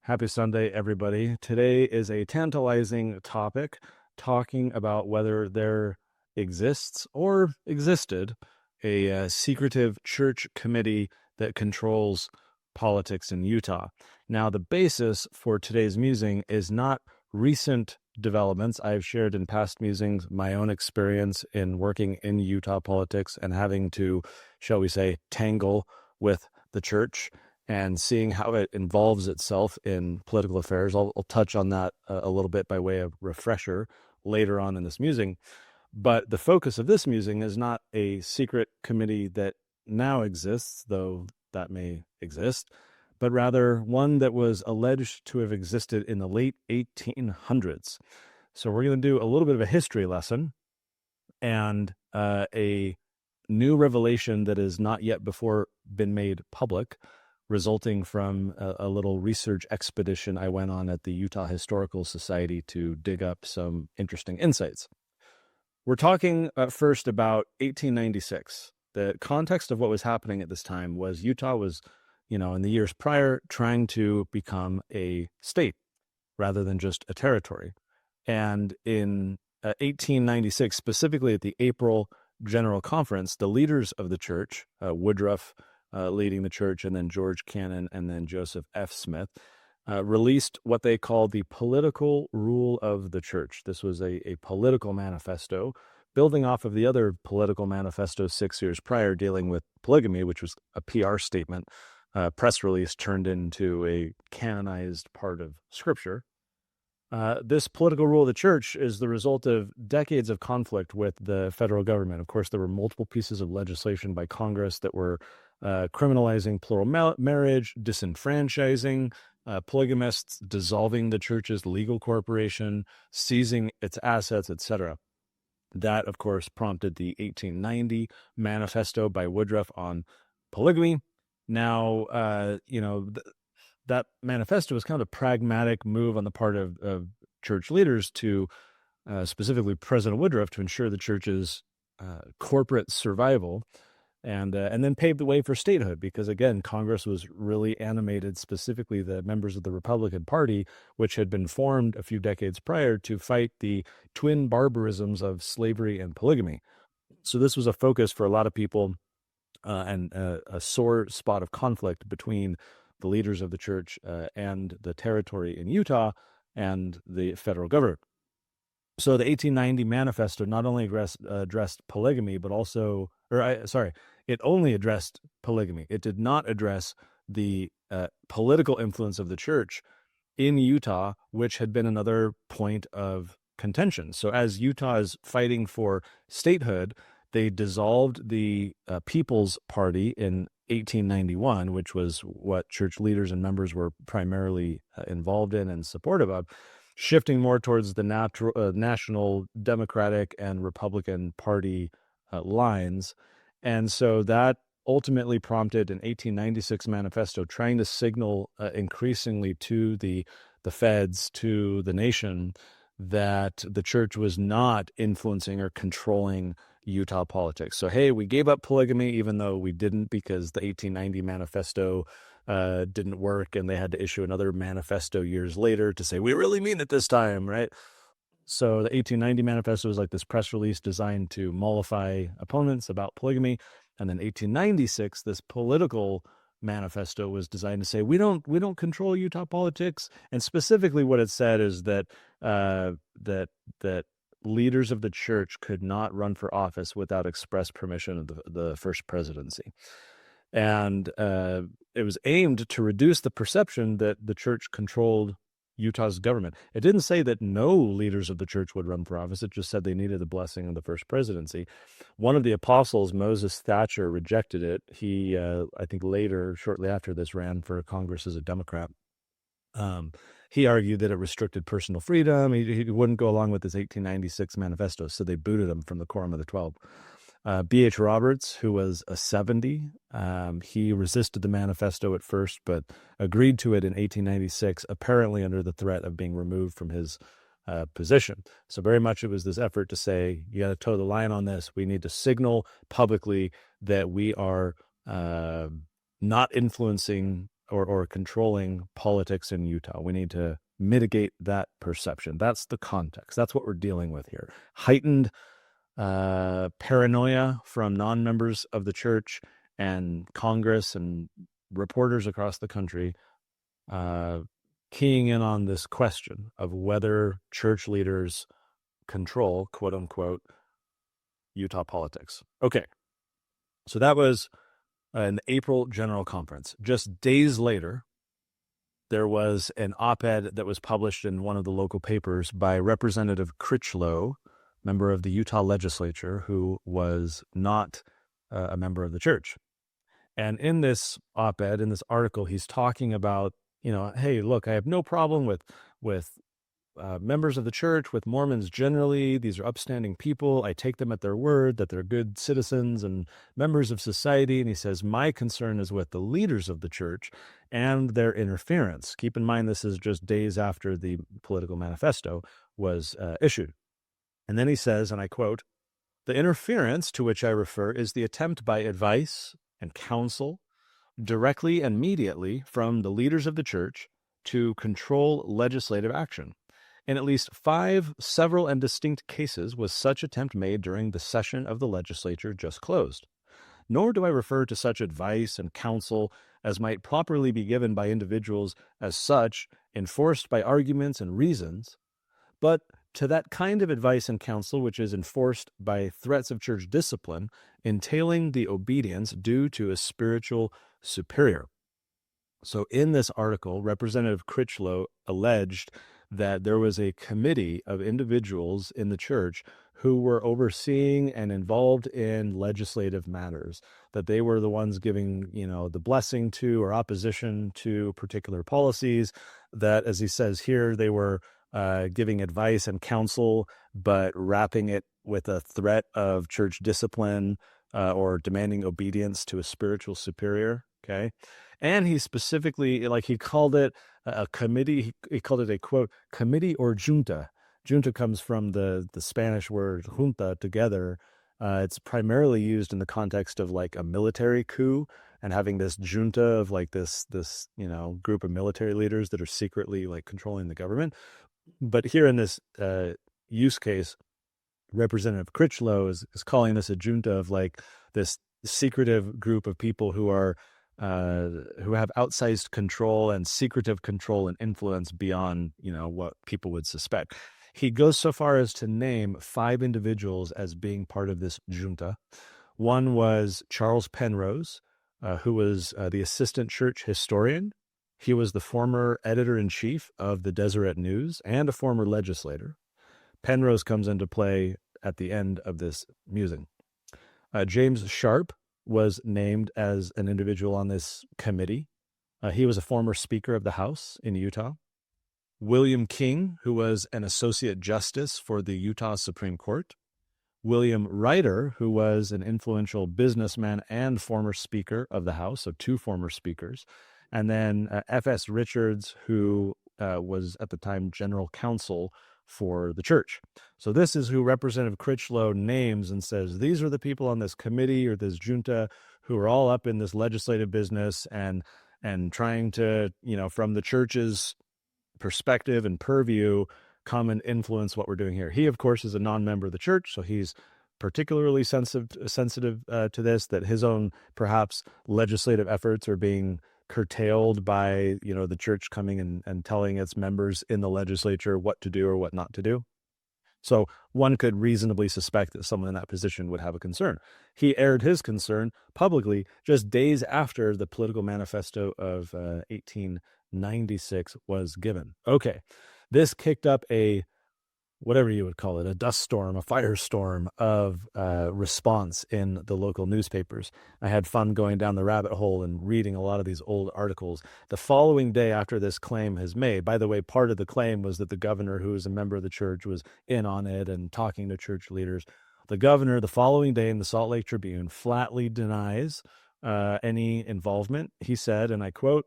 Happy Sunday, everybody. Today is a tantalizing topic, talking about whether there exists or existed a secretive church committee that controls politics in Utah. Now, the basis for today's musing is not recent developments. I've shared in past musings my own experience in working in Utah politics and having to, shall we say, tangle with the church and seeing how it involves itself in political affairs. I'll touch on that a little bit by way of refresher later on in this musing. But the focus of this musing is not a secret committee that now exists, though that may exist, but rather one that was alleged to have existed in the late 1800s. So we're going to do a little bit of a history lesson and a new revelation that has not yet before been made public, resulting from a little research expedition I went on at the Utah Historical Society to dig up some interesting insights. We're talking first about 1896. The context of what was happening at this time was Utah was, in the years prior, trying to become a state rather than just a territory. And in 1896, specifically at the April General Conference, the leaders of the church, Woodruff leading the church, and then George Cannon, and then Joseph F. Smith, released what they called the Political Rule of the Church. This was a political manifesto, building off of the other political manifesto 6 years prior dealing with polygamy, which was a PR statement, press release turned into a canonized part of Scripture. This political rule of the church is the result of decades of conflict with the federal government. Of course, there were multiple pieces of legislation by Congress that were criminalizing plural marriage, disenfranchising polygamists, dissolving the church's legal corporation, seizing its assets, etc. That, of course, prompted the 1890 manifesto by Woodruff on polygamy. Now, that manifesto was kind of a pragmatic move on the part of church leaders to, specifically President Woodruff, to ensure the church's corporate survival, and then paved the way for statehood, because, again, Congress was really animated, specifically the members of the Republican Party, which had been formed a few decades prior to fight the twin barbarisms of slavery and polygamy. So this was a focus for a lot of people, and a sore spot of conflict between the leaders of the church and the territory in Utah and the federal government. So the 1890 manifesto not only addressed polygamy, but also, it only addressed polygamy. It did not address the political influence of the church in Utah, which had been another point of contention. So as Utah is fighting for statehood, they dissolved the People's Party in 1891, which was what church leaders and members were primarily involved in and supportive of, shifting more towards the National Democratic and Republican Party lines. And so that ultimately prompted an 1896 manifesto trying to signal increasingly to the feds, to the nation, that the church was not influencing or controlling Utah politics. So, hey, we gave up polygamy, even though we didn't, because the 1890 manifesto didn't work, and they had to issue another manifesto years later to say, we really mean it this time, right? So the 1890 manifesto was like this press release designed to mollify opponents about polygamy. And then 1896, this political manifesto was designed to say, we don't control Utah politics. And specifically what it said is that that leaders of the church could not run for office without express permission of the first presidency. And it was aimed to reduce the perception that the church controlled Utah's government. It didn't say that no leaders of the church would run for office. It just said they needed the blessing of the first presidency. One of the apostles, Moses Thatcher, rejected it. He, I think later, shortly after this, ran for Congress as a Democrat. He argued that it restricted personal freedom. He wouldn't go along with this 1896 manifesto, so they booted him from the Quorum of the 12. B.H. Roberts, who was a 70, he resisted the manifesto at first, but agreed to it in 1896, apparently under the threat of being removed from his position. So very much it was this effort to say, you got to toe the line on this. We need to signal publicly that we are not influencing or controlling politics in Utah. We need to mitigate that perception. That's the context. That's what we're dealing with here. Heightened paranoia from non-members of the church and Congress and reporters across the country keying in on this question of whether church leaders control, quote unquote, Utah politics. Okay, so that was an April General Conference. Just days later, there was an op-ed that was published in one of the local papers by Representative Critchlow, member of the Utah legislature, who was not a member of the church. And in this op-ed, in this article, he's talking about, hey, look, I have no problem with members of the church, with Mormons generally. These are upstanding people. I take them at their word that they're good citizens and members of society. And he says, my concern is with the leaders of the church and their interference. Keep in mind, this is just days after the Political Manifesto was issued. And then he says, and I quote, the interference to which I refer is the attempt by advice and counsel directly and immediately from the leaders of the church to control legislative action. In at least 5 several and distinct cases was such attempt made during the session of the legislature just closed. Nor do I refer to such advice and counsel as might properly be given by individuals as such, enforced by arguments and reasons, but to that kind of advice and counsel which is enforced by threats of church discipline, entailing the obedience due to a spiritual superior. So in this article, Representative Critchlow alleged that there was a committee of individuals in the church who were overseeing and involved in legislative matters, that they were the ones giving, the blessing to or opposition to particular policies, that, as he says here, they were giving advice and counsel, but wrapping it with a threat of church discipline or demanding obedience to a spiritual superior. Okay. And he specifically, he called it a committee. He called it a, quote, committee or junta. Junta comes from the Spanish word junta, together. It's primarily used in the context of a military coup and having this junta of this group of military leaders that are secretly controlling the government. But here in this use case, Representative Critchlow is calling this a junta of this secretive group of people who are who have outsized control and secretive control and influence beyond what people would suspect. He goes so far as to name 5 individuals as being part of this junta. One was Charles Penrose, who was the assistant church historian. He was the former editor-in-chief of the Deseret News and a former legislator. Penrose comes into play at the end of this musing. James Sharp was named as an individual on this committee. He was a former Speaker of the House in Utah. William King, who was an Associate Justice for the Utah Supreme Court. William Ryder, who was an influential businessman and former Speaker of the House, so 2 former speakers. And then F.S. Richards, who was at the time general counsel for the church. So this is who Representative Critchlow names and says, these are the people on this committee or this junta who are all up in this legislative business and trying to, from the church's perspective and purview, come and influence what we're doing here. He, of course, is a non-member of the church, so he's particularly sensitive to this, that his own perhaps legislative efforts are being curtailed by the church coming and telling its members in the legislature what to do or what not to do. So one could reasonably suspect that someone in that position would have a concern. He aired his concern publicly just days after the Political Manifesto of 1896 was given. Okay, this kicked up a, whatever you would call it, a dust storm, a firestorm of response in the local newspapers. I had fun going down the rabbit hole and reading a lot of these old articles. The following day after this claim is made, by the way, part of the claim was that the governor, who was a member of the church, was in on it and talking to church leaders. The governor, the following day in the Salt Lake Tribune, flatly denies any involvement. He said, and I quote,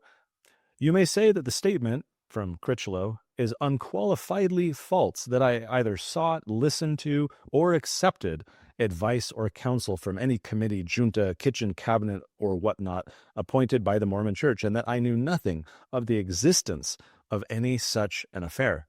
"You may say that the statement," from Critchlow, "is unqualifiedly false, that I either sought, listened to, or accepted advice or counsel from any committee, junta, kitchen cabinet, or whatnot appointed by the Mormon Church, and that I knew nothing of the existence of any such an affair.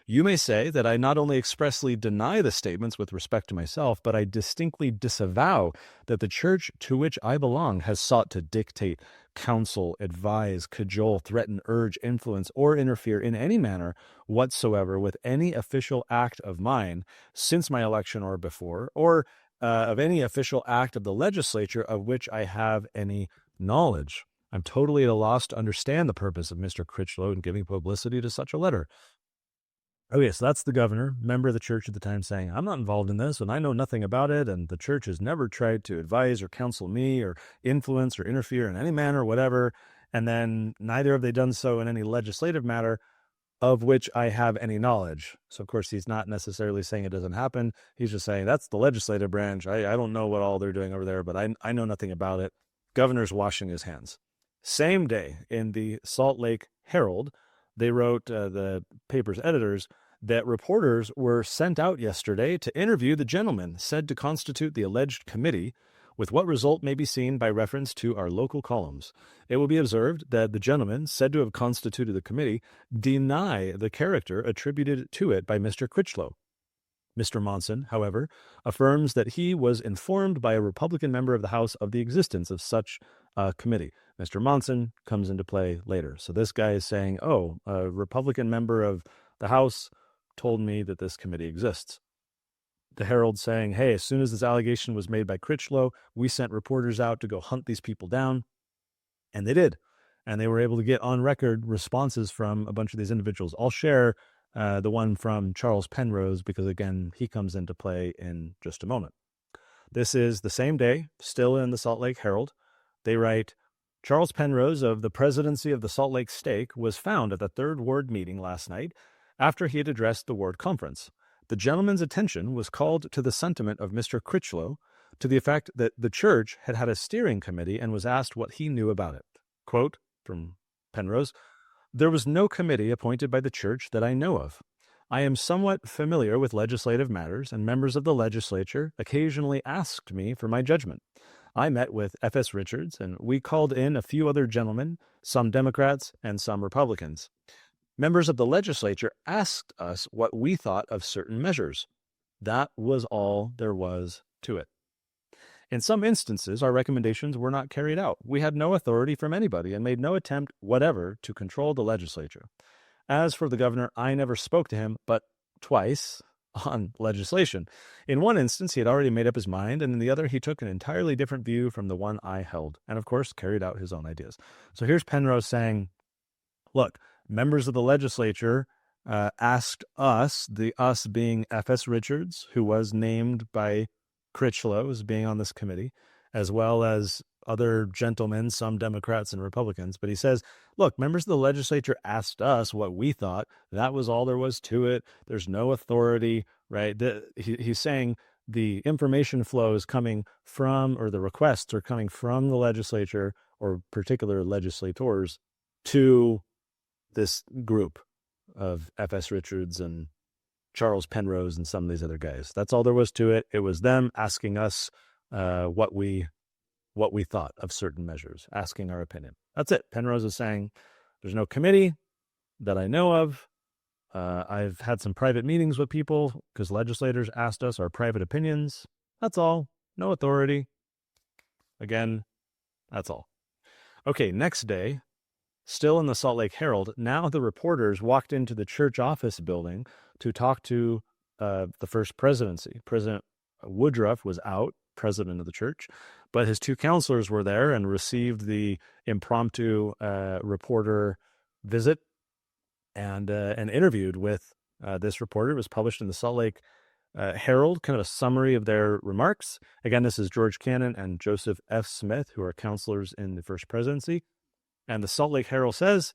You may say that I not only expressly deny the statements with respect to myself, but I distinctly disavow that the church to which I belong has sought to dictate, counsel, advise, cajole, threaten, urge, influence, or interfere in any manner whatsoever with any official act of mine since my election or before, or of any official act of the legislature of which I have any knowledge. I'm totally at a loss to understand the purpose of Mr. Critchlow in giving publicity to such a letter. Okay, so that's the governor, member of the church at the time, saying, I'm not involved in this, and I know nothing about it, and the church has never tried to advise or counsel me or influence or interfere in any manner, whatever. And then neither have they done so in any legislative matter of which I have any knowledge. So, of course, he's not necessarily saying it doesn't happen. He's just saying that's the legislative branch. I don't know what all they're doing over there, but I know nothing about it. Governor's washing his hands. Same day in the Salt Lake Herald, they wrote, the paper's editors, that reporters were sent out yesterday to interview the gentleman said to constitute the alleged committee, with what result may be seen by reference to our local columns. It will be observed that the gentlemen said to have constituted the committee deny the character attributed to it by Mr. Critchlow. Mr. Monson, however, affirms that he was informed by a Republican member of the House of the existence of such a committee. Mr. Monson comes into play later. So this guy is saying, oh, a Republican member of the House told me that this committee exists. The Herald saying, hey, as soon as this allegation was made by Critchlow, we sent reporters out to go hunt these people down. And they did. And they were able to get on record responses from a bunch of these individuals. I'll share the one from Charles Penrose because, again, he comes into play in just a moment. This is the same day, still in the Salt Lake Herald. They write, Charles Penrose of the Presidency of the Salt Lake Stake was found at the Third Ward meeting last night after he had addressed the ward conference. The gentleman's attention was called to the sentiment of Mr. Critchlow to the effect that the church had had a steering committee and was asked what he knew about it. Quote from Penrose, there was no committee appointed by the church that I know of. I am somewhat familiar with legislative matters, and members of the legislature occasionally asked me for my judgment. I met with F.S. Richards, and we called in a few other gentlemen, some Democrats and some Republicans. Members of the legislature asked us what we thought of certain measures. That was all there was to it. In some instances, our recommendations were not carried out. We had no authority from anybody and made no attempt whatever to control the legislature. As for the governor, I never spoke to him, but twice on legislation. In one instance, he had already made up his mind, and in the other, he took an entirely different view from the one I held, and of course, carried out his own ideas. So here's Penrose saying, look, members of the legislature asked us, the us being F.S. Richards, who was named by Critchlow as being on this committee, as well as other gentlemen, some Democrats and Republicans. But he says, look, members of the legislature asked us what we thought. That was all there was to it. There's no authority, right? He's saying the information flow is coming from, or the requests are coming from the legislature or particular legislators to this group of F.S. Richards and Charles Penrose and some of these other guys. That's all there was to it. It was them asking us what we thought of certain measures, asking our opinion. That's it. Penrose is saying there's no committee that I know of. I've had some private meetings with people because legislators asked us our private opinions. That's all. No authority. Again, that's all. Okay, next day, still in the Salt Lake Herald, now the reporters walked into the church office building to talk to the First Presidency. President Woodruff was out, president of the church, but his two counselors were there and received the impromptu reporter visit and interviewed with this reporter. It was published in the Salt Lake Herald, kind of a summary of their remarks. Again, this is George Cannon and Joseph F. Smith, who are counselors in the First Presidency. And the Salt Lake Herald says,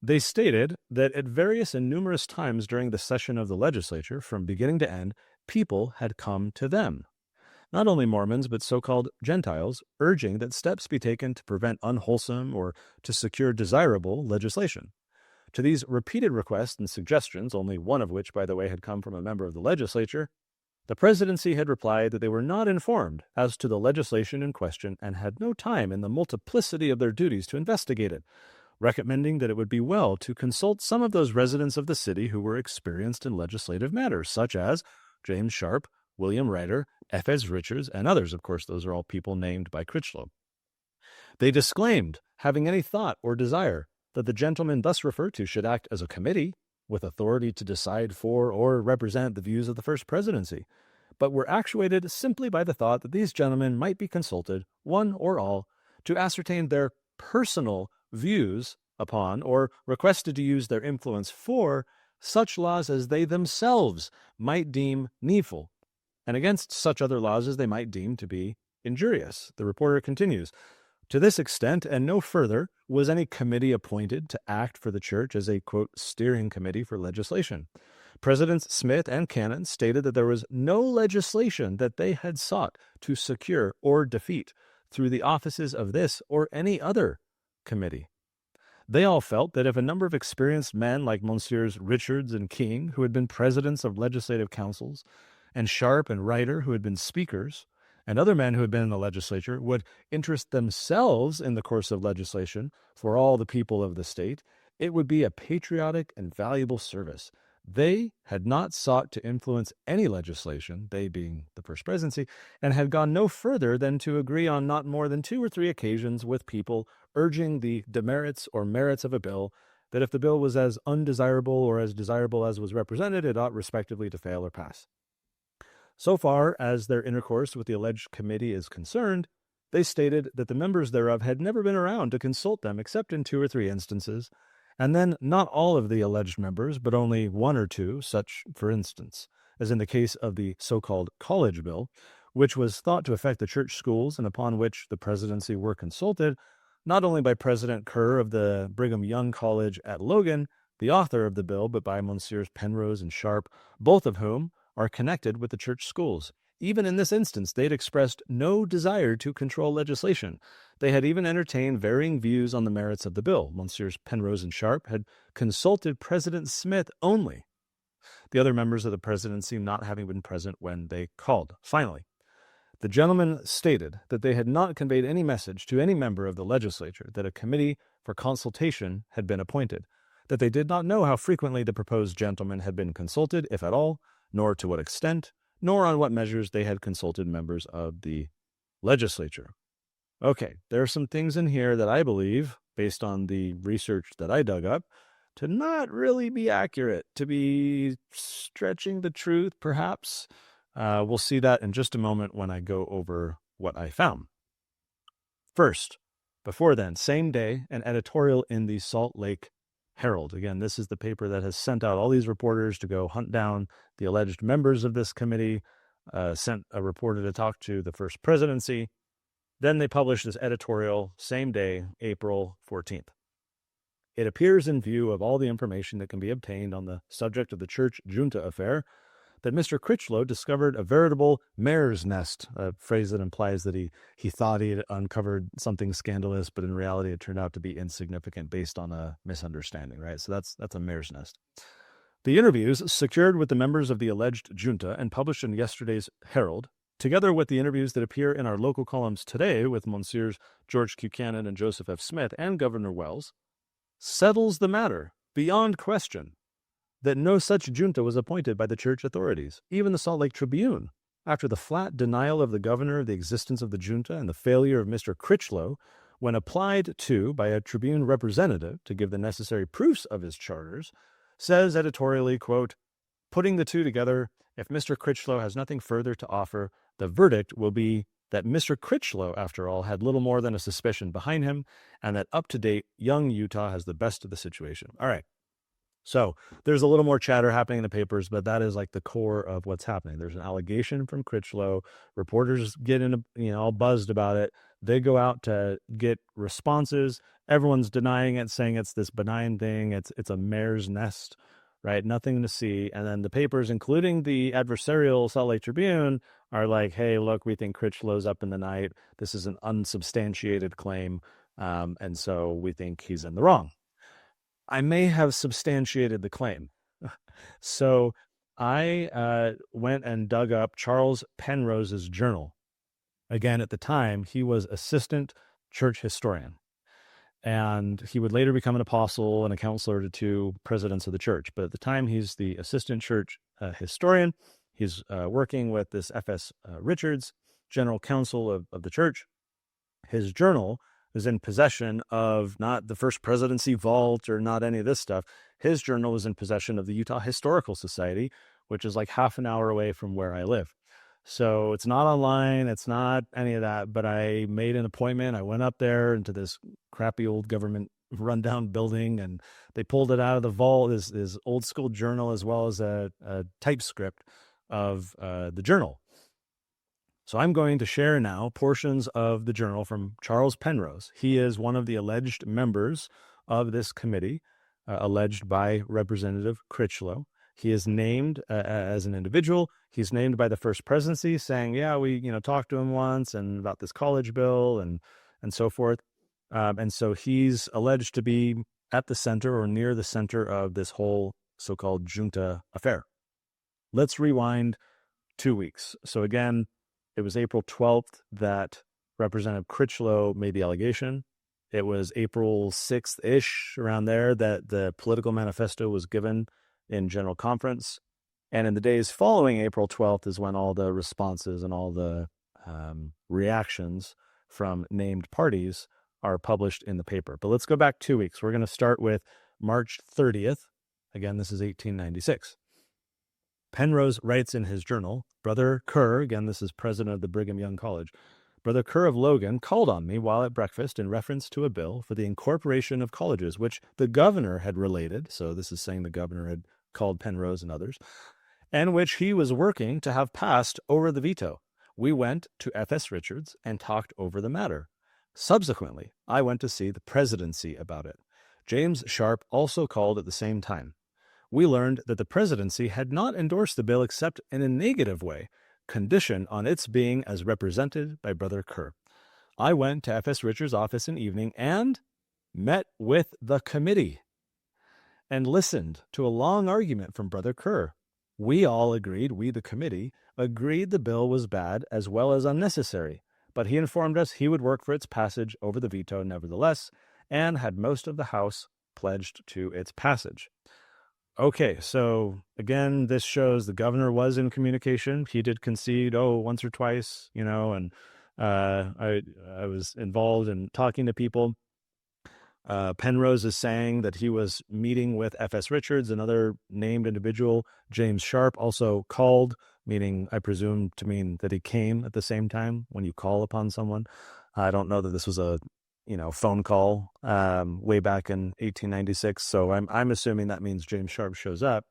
they stated that at various and numerous times during the session of the legislature, from beginning to end, people had come to them. Not only Mormons, but so-called Gentiles, urging that steps be taken to prevent unwholesome or to secure desirable legislation. To these repeated requests and suggestions, only one of which, by the way, had come from a member of the legislature, The presidency had replied that they were not informed as to the legislation in question and had no time in the multiplicity of their duties to investigate it, recommending that it would be well to consult some of those residents of the city who were experienced in legislative matters, such as James Sharp, William Ryder, F.S. Richards, and others. Of course, those are all people named by Critchlow. They disclaimed having any thought or desire that the gentlemen thus referred to should act as a committee with authority to decide for or represent the views of the First Presidency, but were actuated simply by the thought that these gentlemen might be consulted, one or all, to ascertain their personal views upon or requested to use their influence for such laws as they themselves might deem needful, and against such other laws as they might deem to be injurious. The reporter continues, to this extent and no further was any committee appointed to act for the church as a, quote, steering committee for legislation. Presidents Smith and Cannon stated that there was no legislation that they had sought to secure or defeat through the offices of this or any other committee. They all felt that if a number of experienced men like Messrs. Richards and King, who had been presidents of legislative councils, and Sharp and Ryder, who had been speakers, and other men who had been in the legislature, would interest themselves in the course of legislation for all the people of the state, it would be a patriotic and valuable service. They had not sought to influence any legislation, they being the First Presidency, and had gone no further than to agree on not more than 2 or 3 occasions with people urging the demerits or merits of a bill, that if the bill was as undesirable or as desirable as was represented, it ought respectively to fail or pass. So far as their intercourse with the alleged committee is concerned, they stated that the members thereof had never been around to consult them except in 2 or 3 instances, and then not all of the alleged members, but only 1 or 2, such, for instance, as in the case of the so-called college bill, which was thought to affect the church schools and upon which the presidency were consulted, not only by President Kerr of the Brigham Young College at Logan, the author of the bill, but by Messrs. Penrose and Sharp, both of whom are connected with the church schools. Even in this instance, they had expressed no desire to control legislation. They had even entertained varying views on the merits of the bill. Messrs. Penrose and Sharp had consulted President Smith only, the other members of the presidency not having been present when they called. Finally, the gentlemen stated that they had not conveyed any message to any member of the legislature that a committee for consultation had been appointed, that they did not know how frequently the proposed gentlemen had been consulted, if at all, nor to what extent, nor on what measures they had consulted members of the legislature. Okay, there are some things in here that I believe, based on the research that I dug up, to not really be accurate, to be stretching the truth, perhaps. We'll see that in just a moment when I go over what I found. First, before then, same day, an editorial in the Salt Lake Herald. Again, this is the paper that has sent out all these reporters to go hunt down the alleged members of this committee, sent a reporter to talk to the First Presidency. Then they published this editorial, same day, April 14th. It appears in view of all the information that can be obtained on the subject of the church junta affair that Mr. Critchlow discovered a veritable mare's nest, a phrase that implies that he thought he had uncovered something scandalous, but in reality it turned out to be insignificant based on a misunderstanding, right? So that's a mare's nest. The interviews secured with the members of the alleged junta and published in yesterday's Herald, together with the interviews that appear in our local columns today with Messrs. George Buchanan and Joseph F. Smith and Governor Wells, settles the matter beyond question that no such junta was appointed by the church authorities. Even the Salt Lake Tribune, after the flat denial of the governor of the existence of the junta and the failure of Mr. Critchlow, when applied to by a Tribune representative to give the necessary proofs of his charters, says editorially, quote, putting the two together, if Mr. Critchlow has nothing further to offer, the verdict will be that Mr. Critchlow, after all, had little more than a suspicion behind him, and that up-to-date young Utah has the best of the situation. All right. So there's a little more chatter happening in the papers, but that is like the core of what's happening. There's an allegation from Critchlow. Reporters get all buzzed about it. They go out to get responses. Everyone's denying it, saying it's this benign thing. It's a mare's nest, right? Nothing to see. And then the papers, including the adversarial Salt Lake Tribune, are like, hey, look, we think Critchlow's up in the night. This is an unsubstantiated claim. And so we think he's in the wrong. I may have substantiated the claim. So I went and dug up Charles Penrose's journal. Again, at the time, he was assistant church historian, and he would later become an apostle and a counselor to two presidents of the church. But at the time, he's the assistant church historian. He's working with this F.S. Richards, general counsel of the church. His journal is in possession of not the First Presidency vault or not any of this stuff. His journal is in possession of the Utah Historical Society, which is like half an hour away from where I live. So it's not online. It's not any of that. But I made an appointment. I went up there into this crappy old government rundown building, and they pulled it out of the vault, this old school journal, as well as a typescript of the journal. So I'm going to share now portions of the journal from Charles Penrose. He is one of the alleged members of this committee, alleged by Representative Critchlow. He is named as an individual. He's named by the First Presidency, saying, yeah, we talked to him once and about this college bill and so forth. And so he's alleged to be at the center or near the center of this whole so-called junta affair. Let's rewind 2 weeks. So again, it was April 12th that Representative Critchlow made the allegation. It was April 6th-ish, around there, that the Political Manifesto was given in General Conference. And in the days following April 12th is when all the responses and all the reactions from named parties are published in the paper. But let's go back 2 weeks. We're going to start with March 30th. Again, this is 1896. Penrose writes in his journal, Brother Kerr, again, this is president of the Brigham Young College, Brother Kerr of Logan called on me while at breakfast in reference to a bill for the incorporation of colleges, which the governor had related. So this is saying the governor had called Penrose and others, and which he was working to have passed over the veto. We went to F.S. Richards and talked over the matter. Subsequently, I went to see the presidency about it. James Sharp also called at the same time. We learned that the presidency had not endorsed the bill except in a negative way, conditioned on its being as represented by Brother Kerr. I went to F.S. Richards' office in evening and met with the committee and listened to a long argument from Brother Kerr. We all agreed, we the committee, agreed the bill was bad as well as unnecessary, but he informed us he would work for its passage over the veto nevertheless, and had most of the House pledged to its passage. Okay, so again, this shows the governor was in communication. He did concede, once or twice, and I was involved in talking to people. Penrose is saying that he was meeting with F.S. Richards, another named individual. James Sharp also called, meaning I presume to mean that he came at the same time when you call upon someone. I don't know that this was a phone call way back in 1896. So I'm assuming that means James Sharp shows up.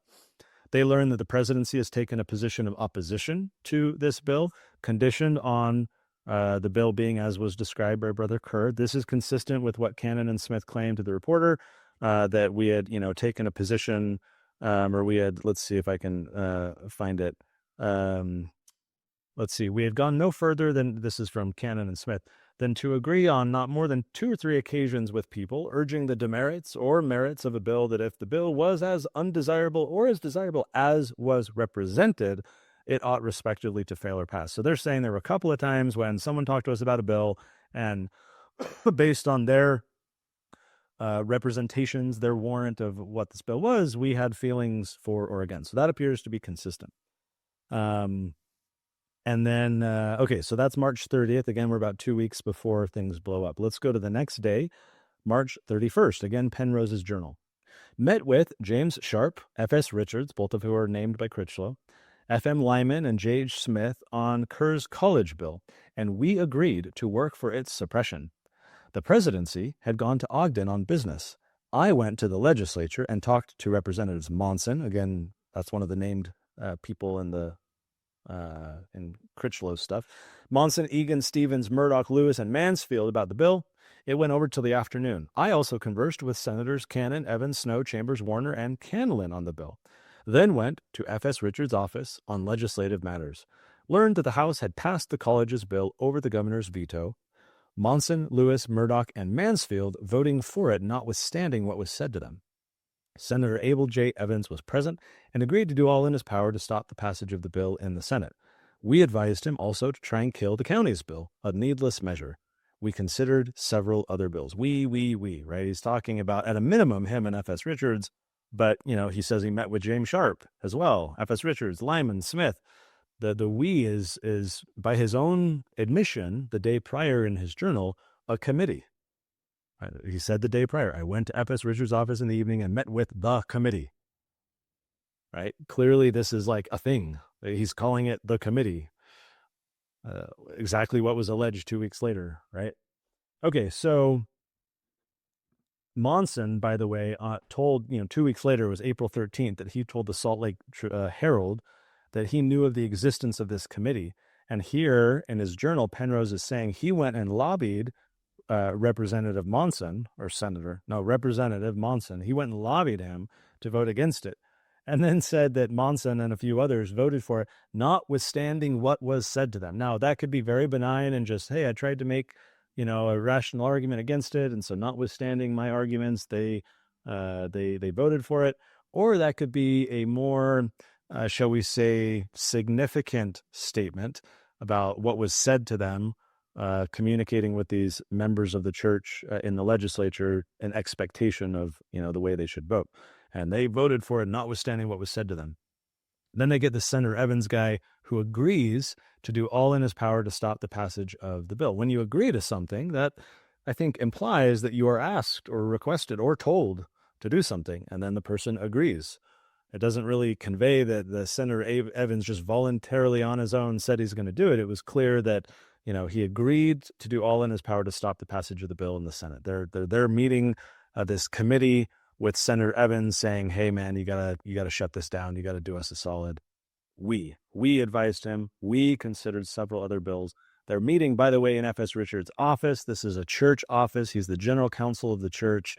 They learn that the presidency has taken a position of opposition to this bill, conditioned on the bill being as was described by Brother Kerr. This is consistent with what Cannon and Smith claimed to the reporter, that we had, taken a position, or we had, let's see if I can find it. Let's see, we had gone no further than, this is from Cannon and Smith, than to agree on not more than 2 or 3 occasions with people, urging the demerits or merits of a bill, that if the bill was as undesirable or as desirable as was represented, it ought respectively to fail or pass. So they're saying there were a couple of times when someone talked to us about a bill, and based on their representations, their warrant of what this bill was, we had feelings for or against. So that appears to be consistent. And then, so that's March 30th. Again, we're about 2 weeks before things blow up. Let's go to the next day, March 31st. Again, Penrose's journal. Met with James Sharp, F.S. Richards, both of who are named by Critchlow, F.M. Lyman, and J.H. Smith on Kerr's college bill, and we agreed to work for its suppression. The presidency had gone to Ogden on business. I went to the legislature and talked to Representatives Monson. Again, that's one of the named people in the in Critchlow's stuff. Monson, Egan, Stevens, Murdoch, Lewis, and Mansfield about the bill. It went over till the afternoon. I also conversed with Senators Cannon, Evans, Snow, Chambers, Warner, and Canlin on the bill. Then went to F.S. Richards' office on legislative matters. Learned that the House had passed the college's bill over the governor's veto. Monson, Lewis, Murdoch, and Mansfield voting for it, notwithstanding what was said to them. Senator Abel J. Evans was present and agreed to do all in his power to stop the passage of the bill in the Senate. We advised him also to try and kill the county's bill, a needless measure. We considered several other bills. We, right? He's talking about, at a minimum, him and F.S. Richards, but, he says he met with James Sharp as well, F.S. Richards, Lyman, Smith. The we is, by his own admission, the day prior in his journal, a committee. Right? He said the day prior, I went to F.S. Richards' office in the evening and met with the committee. Right? Clearly, this is like a thing. He's calling it the committee. Exactly what was alleged 2 weeks later, right? Okay, so Monson, by the way, told, 2 weeks later, it was April 13th, that he told the Salt Lake Herald that he knew of the existence of this committee. And here in his journal, Penrose is saying he went and lobbied Representative Monson, Representative Monson. He went and lobbied him to vote against it. And then said that Monson and a few others voted for it, notwithstanding what was said to them. Now, that could be very benign and just, hey, I tried to make, a rational argument against it, and so notwithstanding my arguments, they voted for it. Or that could be a more, shall we say, significant statement about what was said to them, communicating with these members of the church in the legislature an expectation of, the way they should vote. And they voted for it, notwithstanding what was said to them. Then they get the Senator Evans guy who agrees to do all in his power to stop the passage of the bill. When you agree to something, that I think implies that you are asked or requested or told to do something, and then the person agrees. It doesn't really convey that the Senator Evans just voluntarily on his own said he's going to do it. It was clear that, he agreed to do all in his power to stop the passage of the bill in the Senate. They're meeting this committee with Senator Evans saying, hey, man, you gotta shut this down. You got to do us a solid. We advised him. We considered several other bills. They're meeting, by the way, in F.S. Richards' office. This is a church office. He's the general counsel of the church.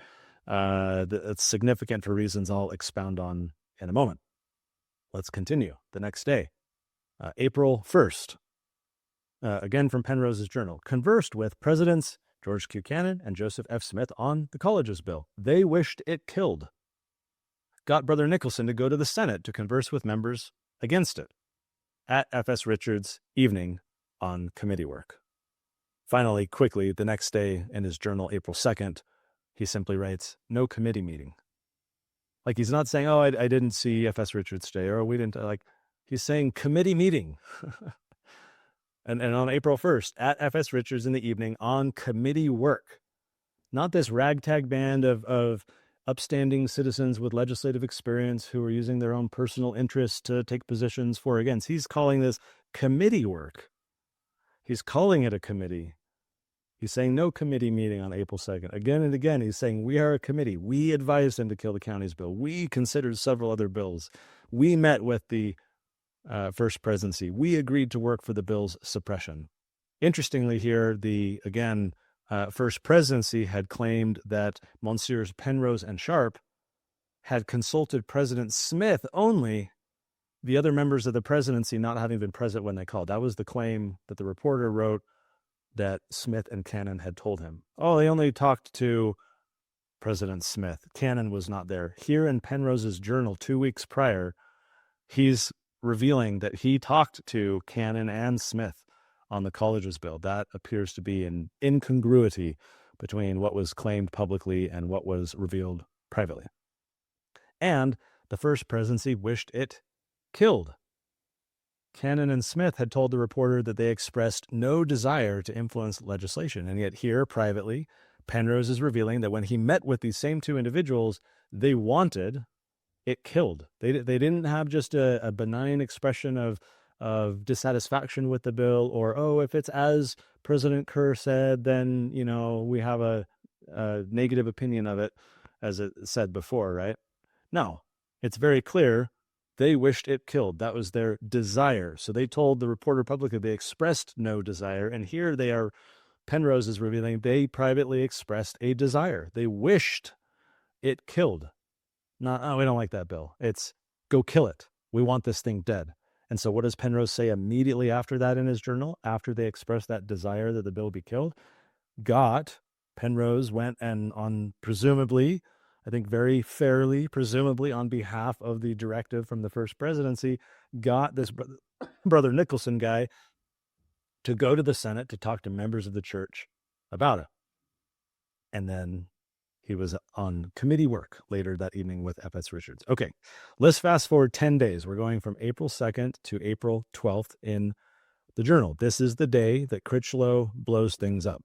It's significant for reasons I'll expound on in a moment. Let's continue. The next day, April 1st, again from Penrose's journal, conversed with Presidents George Q. Cannon and Joseph F. Smith on the college's bill. They wished it killed. Got Brother Nicholson to go to the Senate to converse with members against it. At F.S. Richards' evening on committee work. Finally, quickly, the next day in his journal, April 2nd, he simply writes, no committee meeting. Like, he's not saying, I didn't see F.S. Richards today, or we didn't, he's saying committee meeting. And on April 1st, at F.S. Richards in the evening on committee work. Not this ragtag band of upstanding citizens with legislative experience who are using their own personal interests to take positions for or against. He's calling this committee work. He's calling it a committee. He's saying no committee meeting on April 2nd. Again and again, he's saying we are a committee. We advised him to kill the county's bill. We considered several other bills. We met with the First Presidency. We agreed to work for the bill's suppression. Interestingly here, First Presidency had claimed that Monsieurs Penrose and Sharp had consulted President Smith only, the other members of the presidency not having been present when they called. That was the claim that the reporter wrote, that Smith and Cannon had told him. They only talked to President Smith. Cannon was not there. Here in Penrose's journal 2 weeks prior, he's revealing that he talked to Cannon and Smith on the college's bill. That appears to be an incongruity between what was claimed publicly and what was revealed privately. And the First Presidency wished it killed. Cannon and Smith had told the reporter that they expressed no desire to influence legislation. And yet here, privately, Penrose is revealing that when he met with these same two individuals, they wanted it killed. They didn't have just a benign expression of dissatisfaction with the bill, or, if it's as President Kerr said, then, we have a negative opinion of it, as it said before, right? No, it's very clear. They wished it killed. That was their desire. So they told the reporter publicly they expressed no desire. And here Penrose is revealing they privately expressed a desire. They wished it killed. Not, we don't like that bill. It's go kill it. We want this thing dead. And so what does Penrose say immediately after that in his journal, after they expressed that desire that the bill be killed? Penrose went and on presumably I think very fairly, presumably on behalf of the directive from the first presidency, got this Brother Nicholson guy to go to the Senate to talk to members of the church about it. And then he was on committee work later that evening with F.S. Richards. Okay, let's fast forward 10 days. We're going from April 2nd to April 12th in the journal. This is the day that Critchlow blows things up.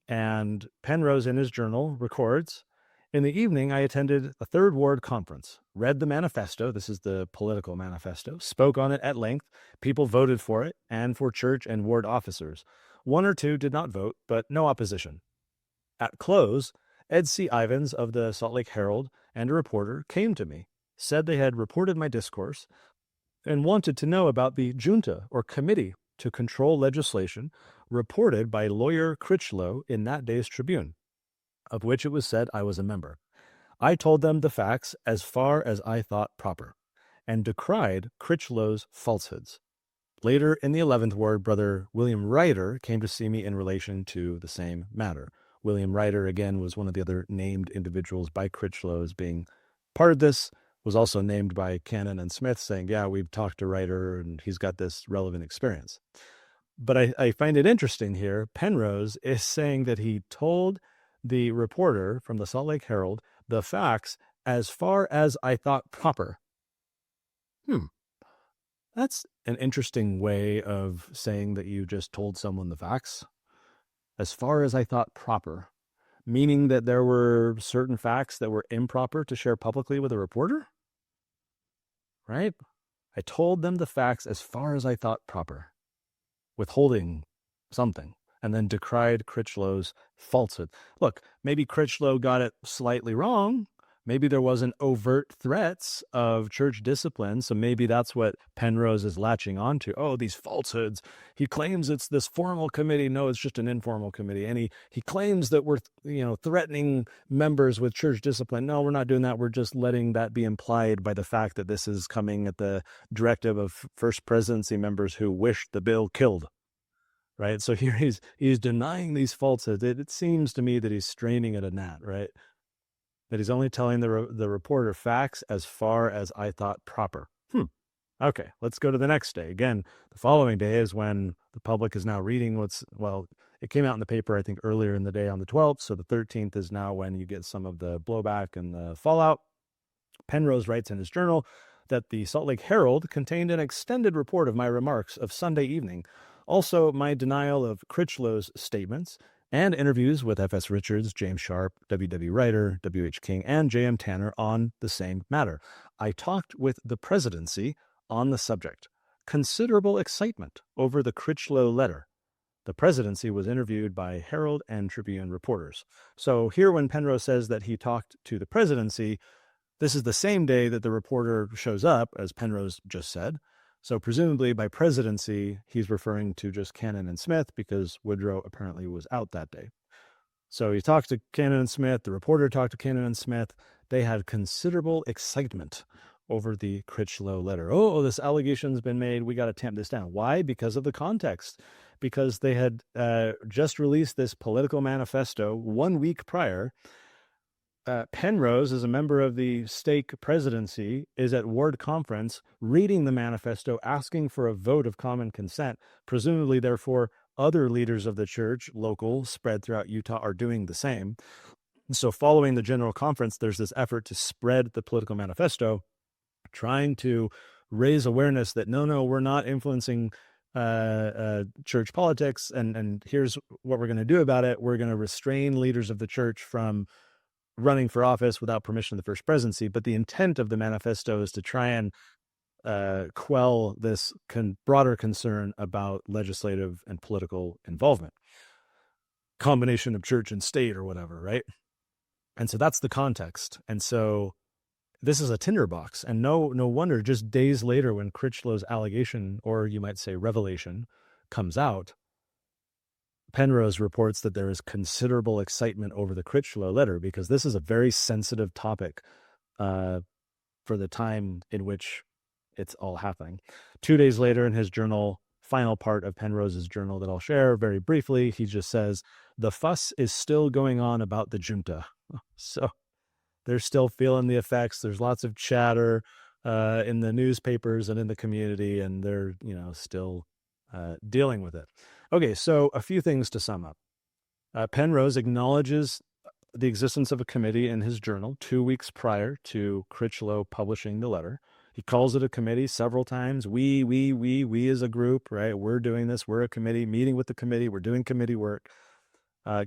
And Penrose in his journal records, in the evening, I attended a Third Ward conference, read the manifesto. This is the Political Manifesto, spoke on it at length. People voted for it and for church and ward officers. One or two did not vote, but no opposition. At close, Ed C. Ivins of the Salt Lake Herald and a reporter came to me, said they had reported my discourse, and wanted to know about the junta or committee to control legislation reported by lawyer Critchlow in that day's Tribune, of which it was said I was a member. I told them the facts as far as I thought proper, and decried Critchlow's falsehoods. Later in the 11th Ward, Brother William Ryder came to see me in relation to the same matter. William Ryder, again, was one of the other named individuals by Critchlow as being part of this, was also named by Cannon and Smith, saying, yeah, we've talked to Ryder, and he's got this relevant experience. But I find it interesting here. Penrose is saying that he told the reporter from the Salt Lake Herald the facts as far as I thought proper. That's an interesting way of saying that you just told someone the facts. As far as I thought proper, meaning that there were certain facts that were improper to share publicly with a reporter, right? I told them the facts as far as I thought proper, withholding something, and then decried Critchlow's falsehood. Look, maybe Critchlow got it slightly wrong. Maybe there wasn't overt threats of church discipline, so maybe that's what Penrose is latching onto. Oh, these falsehoods. He claims it's this formal committee. No, it's just an informal committee. And he claims that we're, threatening members with church discipline. No, we're not doing that. We're just letting that be implied by the fact that this is coming at the directive of First Presidency members who wish the bill killed. Right? So here he's denying these falsehoods. It seems to me that he's straining at a gnat, right? That he's only telling the reporter facts as far as I thought proper. Okay, let's go to the next day. Again, the following day is when the public is now reading it came out in the paper, I think, earlier in the day on the 12th. So the 13th is now when you get some of the blowback and the fallout. Penrose writes in his journal that the Salt Lake Herald contained an extended report of my remarks of Sunday evening, also my denial of Critchlow's statements, and interviews with F.S. Richards, James Sharp, W.W. Ryder, W.H. King, and J.M. Tanner on the same matter. I talked with the Presidency on the subject. Considerable excitement over the Critchlow letter. The Presidency was interviewed by Herald and Tribune reporters. So here when Penrose says that he talked to the Presidency, this is the same day that the reporter shows up, as Penrose just said. So presumably by Presidency, he's referring to just Cannon and Smith because Woodrow apparently was out that day. So he talked to Cannon and Smith. The reporter talked to Cannon and Smith. They had considerable excitement over the Critchlow letter. Oh, this allegation's been made. We got to tamp this down. Why? Because of the context. Because they had just released this Political Manifesto 1 week prior. Penrose, as a member of the stake presidency, is at ward conference reading the manifesto, asking for a vote of common consent. Presumably, therefore, other leaders of the church, local, spread throughout Utah, are doing the same. So following the general conference, there's this effort to spread the Political Manifesto, trying to raise awareness that, no, we're not influencing church politics, and here's what we're going to do about it. We're going to restrain leaders of the church from running for office without permission of the First Presidency. But the intent of the manifesto is to try and quell this broader concern about legislative and political involvement, combination of church and state or whatever, right? And so that's the context. And so this is a tinderbox, and no wonder just days later when Critchlow's allegation, or you might say revelation, comes out, Penrose reports that there is considerable excitement over the Critchlow letter because this is a very sensitive topic for the time in which it's all happening. 2 days later in his journal, final part of Penrose's journal that I'll share very briefly, he just says, the fuss is still going on about the junta. So They're still feeling the effects. There's lots of chatter in the newspapers and in the community, and they're, still dealing with it. Okay, so a few things to sum up. Penrose acknowledges the existence of a committee in his journal 2 weeks prior to Critchlow publishing the letter. He calls it a committee several times. We as a group, right? We're doing this. We're a committee, meeting with the committee. We're doing committee work.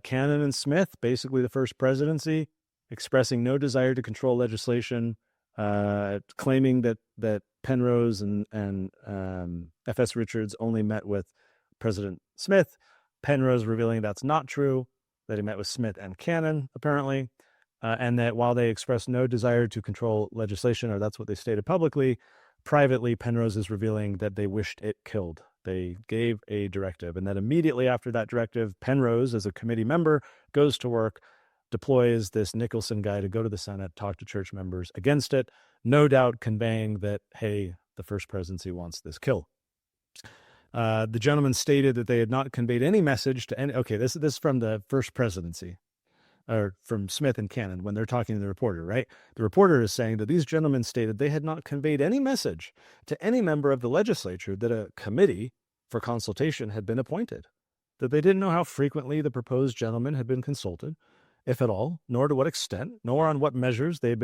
Cannon and Smith, basically the first presidency, expressing no desire to control legislation, claiming that Penrose and F.S. Richards only met with President Smith. Penrose revealing that's not true, that he met with Smith and Cannon, apparently, and that while they expressed no desire to control legislation, or that's what they stated publicly, privately, Penrose is revealing that they wished it killed. They gave a directive, and then immediately after that directive, Penrose, as a committee member, goes to work, deploys this Nicholson guy to go to the Senate, talk to church members against it, no doubt conveying that, hey, the first presidency wants this killed. The gentleman stated that they had not conveyed any message to any. Okay, this is from the first presidency, or from Smith and Cannon when they're talking to the reporter, right? The reporter is saying that these gentlemen stated they had not conveyed any message to any member of the legislature that a committee for consultation had been appointed, that they didn't know how frequently the proposed gentlemen had been consulted, if at all, nor to what extent, nor on what measures they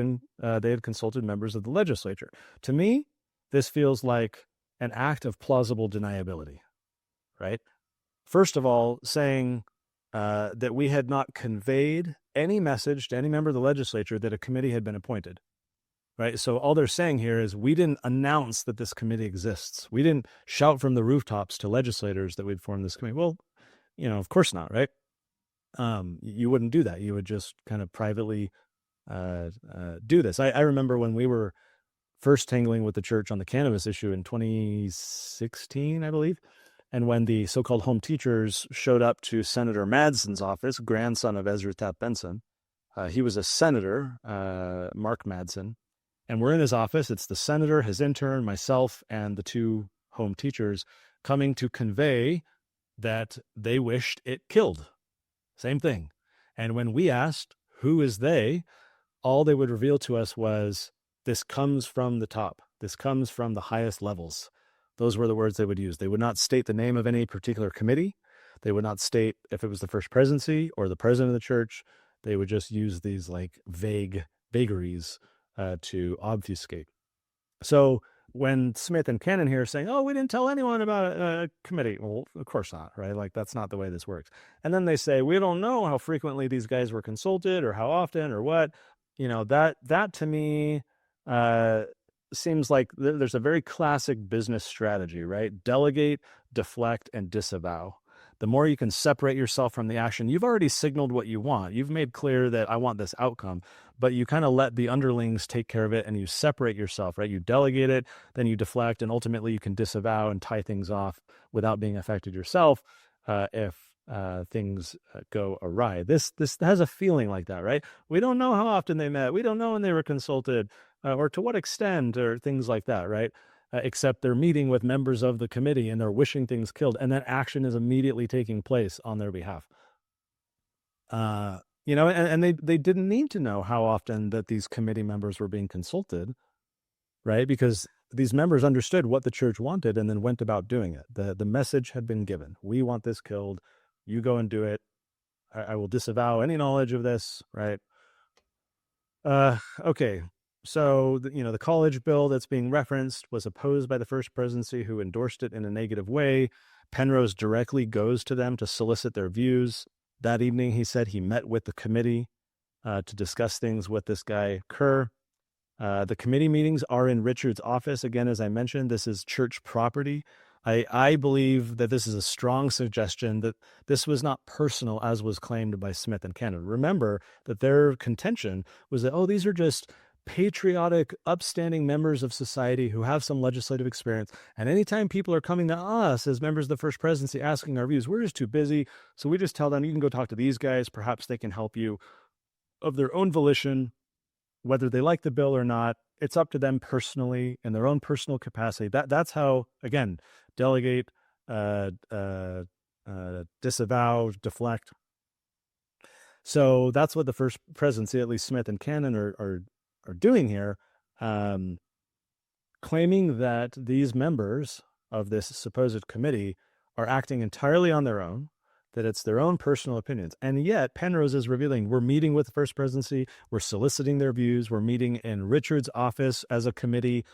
had consulted members of the legislature. To me, this feels like an act of plausible deniability, right? First of all, saying that we had not conveyed any message to any member of the legislature that a committee had been appointed, right? So all they're saying here is we didn't announce that this committee exists. We didn't shout from the rooftops to legislators that we'd formed this committee. Well, of course not, right? You wouldn't do that. You would just kind of privately do this. I remember when we were first tangling with the church on the cannabis issue in 2016, I believe. And when the so-called home teachers showed up to Senator Madsen's office, grandson of Ezra Taft Benson, he was a senator, Mark Madsen, and we're in his office. It's the senator, his intern, myself, and the two home teachers coming to convey that they wished it killed. Same thing. And when we asked, who is they, all they would reveal to us was, this comes from the top. This comes from the highest levels. Those were the words they would use. They would not state the name of any particular committee. They would not state if it was the first presidency or the president of the church. They would just use these like vagaries to obfuscate. So when Smith and Cannon here are saying, oh, we didn't tell anyone about a committee. Well, of course not, right? Like, that's not the way this works. And then they say, we don't know how frequently these guys were consulted or how often or what. That to me seems like there's a very classic business strategy, right? Delegate, deflect, and disavow. The more you can separate yourself from the action, you've already signaled what you want. You've made clear that I want this outcome, but you kind of let the underlings take care of it and you separate yourself, right? You delegate it, then you deflect, and ultimately you can disavow and tie things off without being affected yourself if things go awry. This has a feeling like that, right? We don't know how often they met. We don't know when they were consulted or to what extent or things like that, right? Except they're meeting with members of the committee and they're wishing things killed, and that action is immediately taking place on their behalf. And they didn't need to know how often that these committee members were being consulted, right? Because these members understood what the church wanted and then went about doing it. The message had been given. We want this killed. You go and do it. I will disavow any knowledge of this, right? Okay. So, the college bill that's being referenced was opposed by the first presidency, who endorsed it in a negative way. Penrose directly goes to them to solicit their views. That evening, he said he met with the committee to discuss things with this guy, Kerr. The committee meetings are in Richard's office. Again, as I mentioned, this is church property. I believe that this is a strong suggestion that this was not personal, as was claimed by Smith and Cannon. Remember that their contention was that, these are just patriotic, upstanding members of society who have some legislative experience. And anytime people are coming to us as members of the first presidency asking our views, we're just too busy. So we just tell them, you can go talk to these guys. Perhaps they can help you of their own volition, whether they like the bill or not. It's up to them personally in their own personal capacity. That's how, again, delegate, disavow, deflect. So that's what the First Presidency, at least Smith and Cannon, are doing here, claiming that these members of this supposed committee are acting entirely on their own, that it's their own personal opinions. And yet Penrose is revealing, we're meeting with the First Presidency, we're soliciting their views, we're meeting in Richard's office as a committee,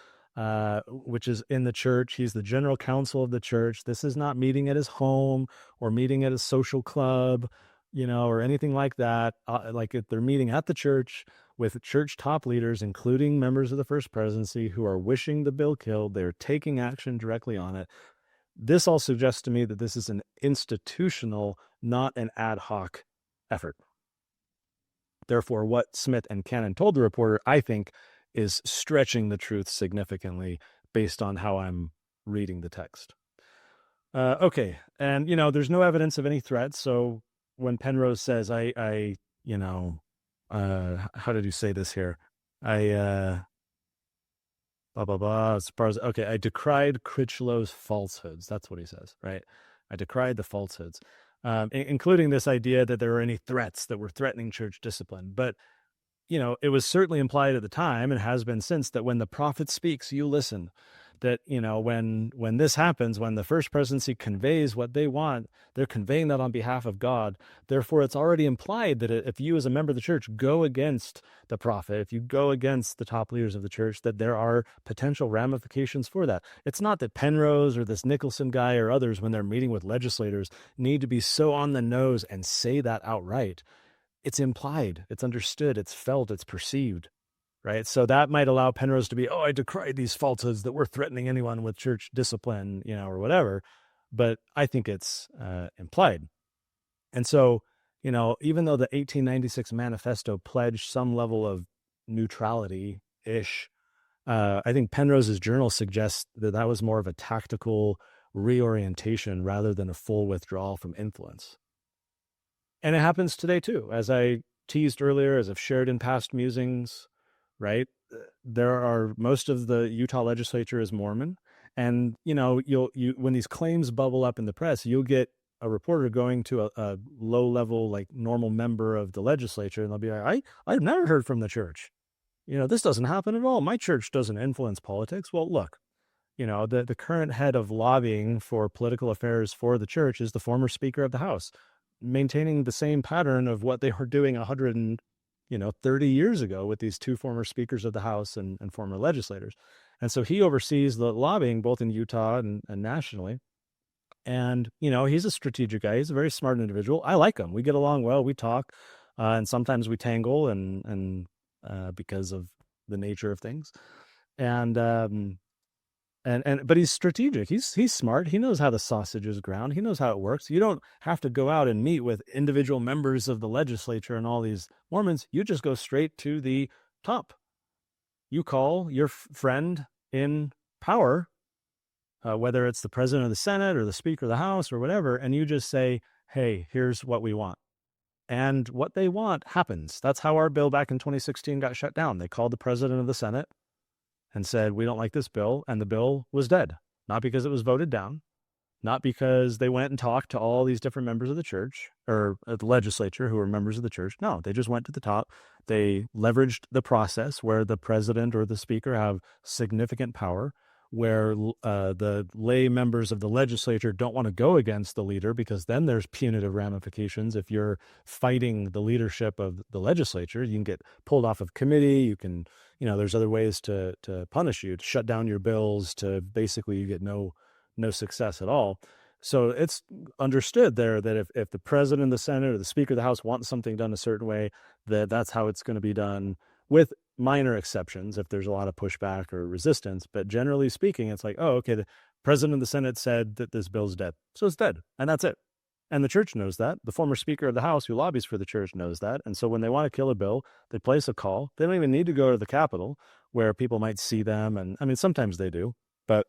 which is in the church. He's the general counsel of the church. This is not meeting at his home or meeting at a social club, or anything like that. Like if they're meeting at the church with church top leaders, including members of the First Presidency, who are wishing the bill killed. They're taking action directly on it. This all suggests to me that this is an institutional, not an ad hoc effort. Therefore, what Smith and Cannon told the reporter, I think, is stretching the truth significantly based on how I'm reading the text. Okay. And, there's no evidence of any threats. So when Penrose says, how did you say this here? Blah, blah, blah. As far as, okay, I decried Critchlow's falsehoods. That's what he says, right? I decried the falsehoods, including this idea that there were any threats that were threatening church discipline. But, it was certainly implied at the time and has been since that when the prophet speaks, you listen. That, when this happens, when the First Presidency conveys what they want, they're conveying that on behalf of God. Therefore, it's already implied that if you as a member of the church go against the prophet, if you go against the top leaders of the church, that there are potential ramifications for that. It's not that Penrose or this Nicholson guy or others, when they're meeting with legislators, need to be so on the nose and say that outright. It's implied, it's understood, it's felt, it's perceived. Right. So that might allow Penrose to be, I decried these falsehoods that were threatening anyone with church discipline, or whatever. But I think it's implied. And so, even though the 1896 manifesto pledged some level of neutrality-ish, I think Penrose's journal suggests that was more of a tactical reorientation rather than a full withdrawal from influence. And it happens today, too. As I teased earlier, as I've shared in past musings, right? Most of the Utah legislature is Mormon. And, when these claims bubble up in the press, you'll get a reporter going to a low level, like normal member of the legislature. And they'll be like, I've never heard from the church. This doesn't happen at all. My church doesn't influence politics. Well, look, the current head of lobbying for political affairs for the church is the former Speaker of the House, maintaining the same pattern of what they were doing 30 years ago with these two former speakers of the House and former legislators. And so he oversees the lobbying both in Utah and nationally. And, he's a strategic guy. He's a very smart individual. I like him. We get along well. We talk, and sometimes we tangle and because of the nature of things. But he's strategic. He's smart. He knows how the sausage is ground. He knows how it works. You don't have to go out and meet with individual members of the legislature and all these Mormons. You just go straight to the top. You call your friend in power, whether it's the president of the Senate or the Speaker of the House or whatever, and you just say, hey, here's what we want. And what they want happens. That's how our bill back in 2016 got shut down. They called the president of the Senate and said, we don't like this bill. And the bill was dead, not because it was voted down, not because they went and talked to all these different members of the church or the legislature who were members of the church. No, they just went to the top. They leveraged the process where the president or the speaker have significant power, where the lay members of the legislature don't want to go against the leader because then there's punitive ramifications. If you're fighting the leadership of the legislature, you can get pulled off of committee. You can, there's other ways to punish you, to shut down your bills, to basically you get no success at all. So it's understood there that if the president of the Senate or the Speaker of the House wants something done a certain way, that's how it's going to be done, with minor exceptions if there's a lot of pushback or resistance. But generally speaking, it's like, okay, the president of the Senate said that this bill's dead, so it's dead, and that's it. And the church knows that. The former Speaker of the House who lobbies for the church knows that. And so when they want to kill a bill, they place a call. They don't even need to go to the Capitol where people might see them. And I mean, sometimes they do, but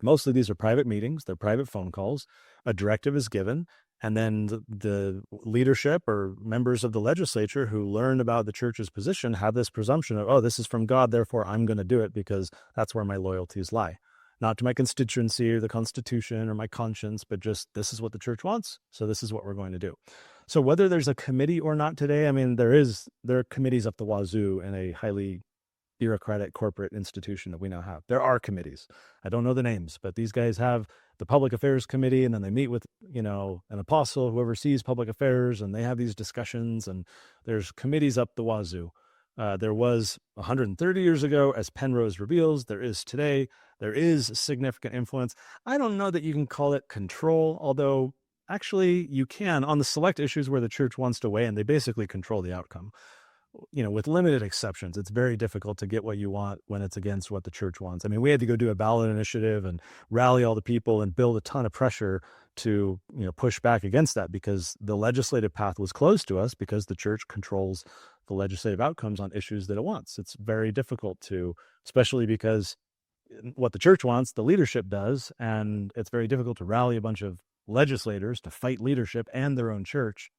mostly these are private meetings. They're private phone calls. A directive is given. And then the leadership or members of the legislature who learn about the church's position have this presumption of, this is from God, therefore I'm going to do it because that's where my loyalties lie. Not to my constituency or the Constitution or my conscience, but just this is what the church wants, so this is what we're going to do. So whether there's a committee or not today, I mean, there are committees up the wazoo in a highly bureaucratic corporate institution that we now have. There are committees. I don't know the names, but these guys have the public affairs committee, and then they meet with, an apostle who oversees public affairs, and they have these discussions, and there's committees up the wazoo. There was 130 years ago, as Penrose reveals, there is today. There is significant influence. I don't know that you can call it control, although actually you can on the select issues where the church wants to weigh in. They basically control the outcome. With limited exceptions, it's very difficult to get what you want when it's against what the church wants. I mean, we had to go do a ballot initiative and rally all the people and build a ton of pressure to, push back against that, because the legislative path was closed to us because the church controls the legislative outcomes on issues that it wants. It's very difficult to, especially because what the church wants, the leadership does, and it's very difficult to rally a bunch of legislators to fight leadership and their own church.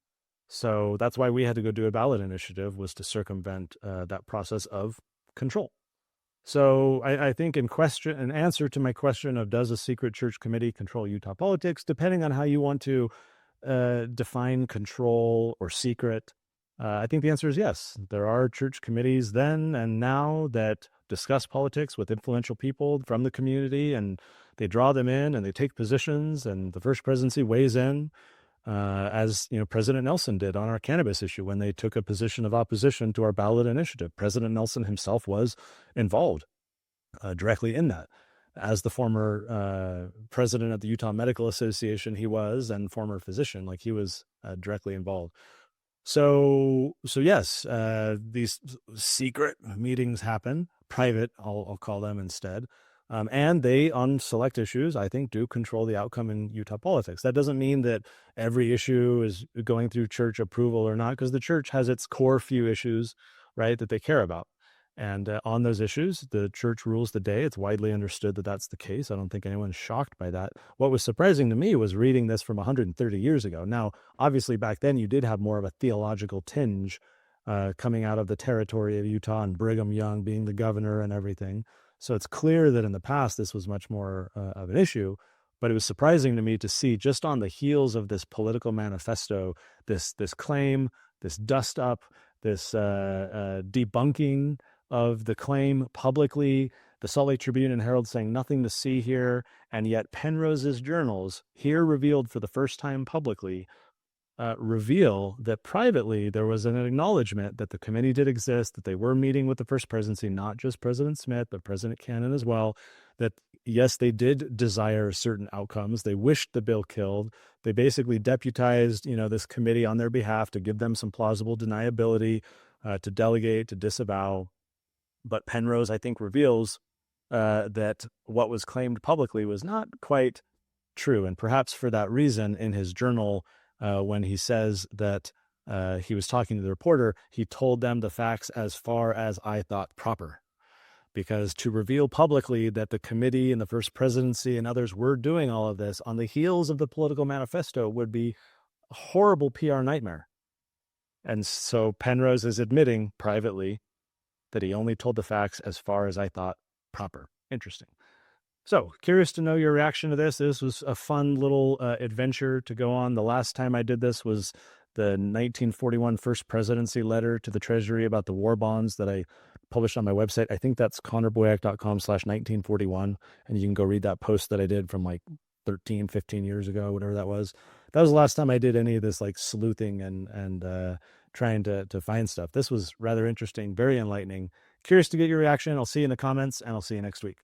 So that's why we had to go do a ballot initiative, was to circumvent that process of control. So I think in answer to my question of does a secret church committee control Utah politics, depending on how you want to define control or secret, I think the answer is yes. There are church committees then and now that discuss politics with influential people from the community, and they draw them in and they take positions, and the First Presidency weighs in. As President Nelson did on our cannabis issue when they took a position of opposition to our ballot initiative. President Nelson himself was involved directly in that. As the former president of the Utah Medical Association, he was, and former physician, like he was directly involved. So yes, these secret meetings happen, private, I'll call them instead. And they, on select issues, I think, do control the outcome in Utah politics. That doesn't mean that every issue is going through church approval or not, because the church has its core few issues, right, that they care about. And on those issues, the church rules the day. It's widely understood that that's the case. I don't think anyone's shocked by that. What was surprising to me was reading this from 130 years ago. Now, obviously, back then, you did have more of a theological tinge coming out of the territory of Utah and Brigham Young being the governor and everything. So it's clear that in the past, this was much more of an issue, but it was surprising to me to see just on the heels of this political manifesto, this claim, this dust up, this debunking of the claim publicly, the Salt Lake Tribune and Herald saying nothing to see here, and yet Penrose's journals, here revealed for the first time publicly, reveal that privately there was an acknowledgement that the committee did exist, that they were meeting with the First Presidency, not just President Smith, but President Cannon as well, that yes, they did desire certain outcomes. They wished the bill killed. They basically deputized, this committee on their behalf to give them some plausible deniability, to delegate, to disavow. But Penrose, I think, reveals that what was claimed publicly was not quite true. And perhaps for that reason, in his journal, when he says that he was talking to the reporter, he told them the facts as far as I thought proper. Because to reveal publicly that the committee and the First Presidency and others were doing all of this on the heels of the Political Manifesto would be a horrible PR nightmare. And so Penrose is admitting privately that he only told the facts as far as I thought proper. Interesting. So, curious to know your reaction to this. This was a fun little adventure to go on. The last time I did this was the 1941 First Presidency letter to the Treasury about the war bonds that I published on my website. I think that's connorboyack.com/1941. And you can go read that post that I did from like 15 years ago, whatever that was. That was the last time I did any of this like sleuthing and trying to find stuff. This was rather interesting, very enlightening. Curious to get your reaction. I'll see you in the comments, and I'll see you next week.